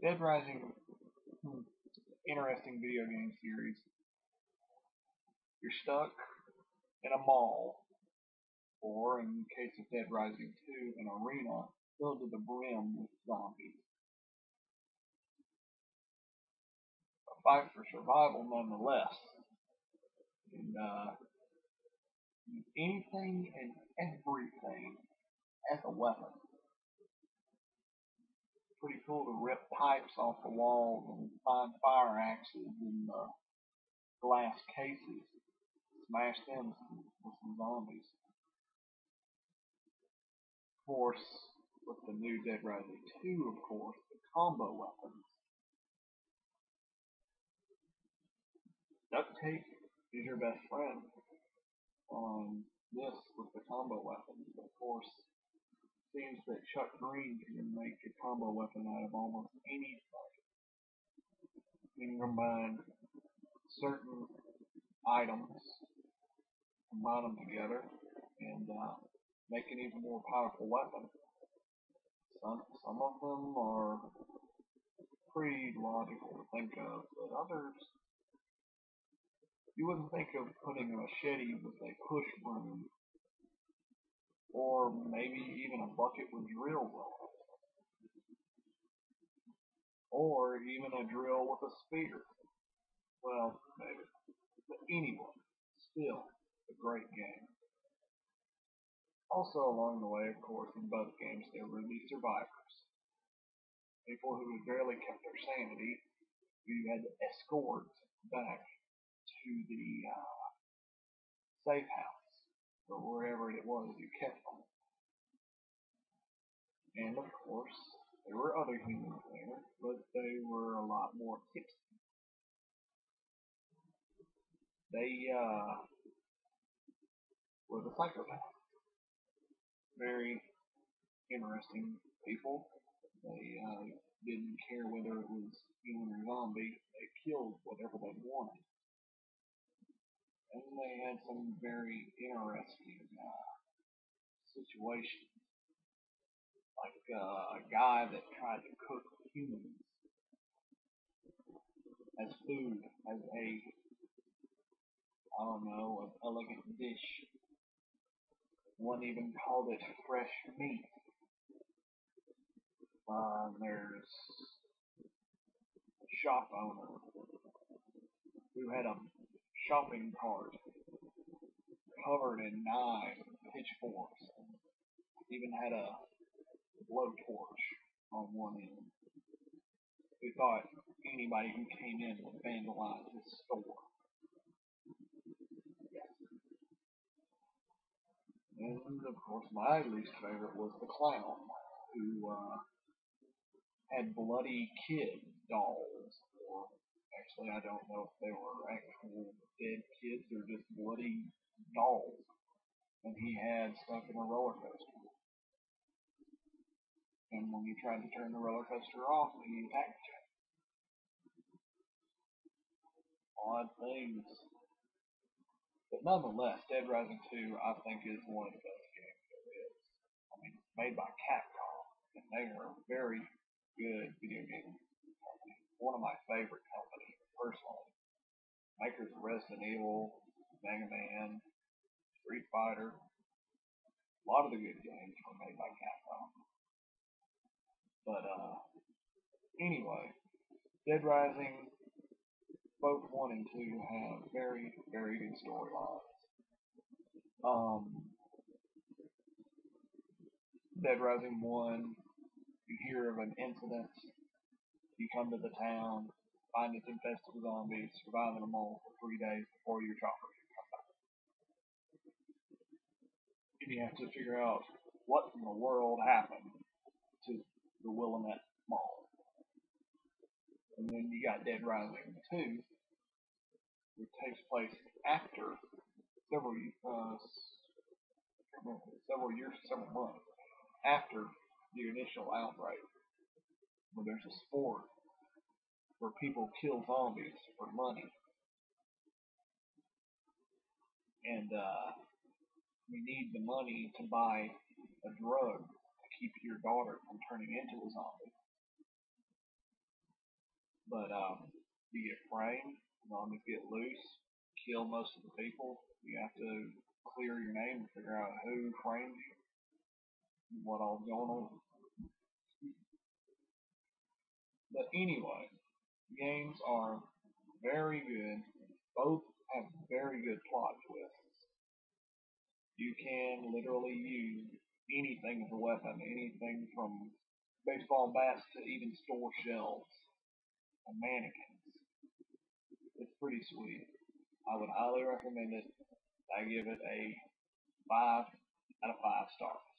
Dead Rising, interesting video game series. You're stuck in a mall, or in the case of Dead Rising 2, an arena filled to the brim with zombies. A fight for survival nonetheless. And anything and everything as a weapon. Pretty cool to rip pipes off the walls and find fire axes in the glass cases. Smash them with some zombies. Of course, with the new Dead Rising 2, of course, the combo weapons. Duct tape is your best friend on this with the combo weapons. Of course, it seems that Chuck Green can make a combo weapon out of almost anything. You can combine certain items, combine them together, and make an even more powerful weapon. Some of them are pretty logical to think of, but others you wouldn't think of putting a machete with a push broom, or maybe even a bucket with drills on it, or even a drill with a spear. Well, maybe. But anyway, still a great game. Also along the way, of course, in both games there were the survivors. People who had barely kept their sanity, who you had to escort back to the safe house, or wherever it was you kept them. And of course, there were other humans there, but they were a lot more tipsy. They were the psychopaths. Very interesting people. They didn't care whether it was human or zombie. They killed whatever they wanted. And they had some very interesting situations. Like a guy that tried to cook humans as food, as a, I don't know, an elegant dish. One even called it fresh meat. There's a shop owner who had a shopping cart covered in knives and pitchforks, and even had a blowtorch on one end. Who thought anybody who came in would vandalize his store. And of course, my least favorite was the clown, who had bloody kid dolls, or actually, I don't know if they were actual dead kids or just bloody dolls, and he had stuck in a roller coaster. And when you tried to turn the roller coaster off, he attacked you. Odd things. But nonetheless, Dead Rising 2, I think, is one of the best games there is. I mean, it's made by Capcom, and they are a very good video game company. One of my favorite companies, personally. Makers of Resident Evil, Mega Man, Street Fighter. A lot of the good games were made by Capcom. But anyway, Dead Rising, both 1 and 2 have very, very good storylines. Dead Rising 1, you hear of an incident, you come to the town, find it's infested with zombies, surviving them all for 3 days before your chopper can come back. And you have to figure out what in the world happened to the Willamette Mall. And then you got Dead Rising 2, which takes place after several years, several months after the initial outbreak, where there's a sport where people kill zombies for money, and you need the money to buy a drug to keep your daughter from turning into a zombie. But you get framed, you get loose, kill most of the people. You have to clear your name to figure out who framed you, what all's going on. But anyway, games are very good. Both have very good plot twists. You can literally use anything as a weapon, anything from baseball bats to even store shelves and mannequins. It's pretty sweet. I would highly recommend it. I give it a 5 out of 5 stars.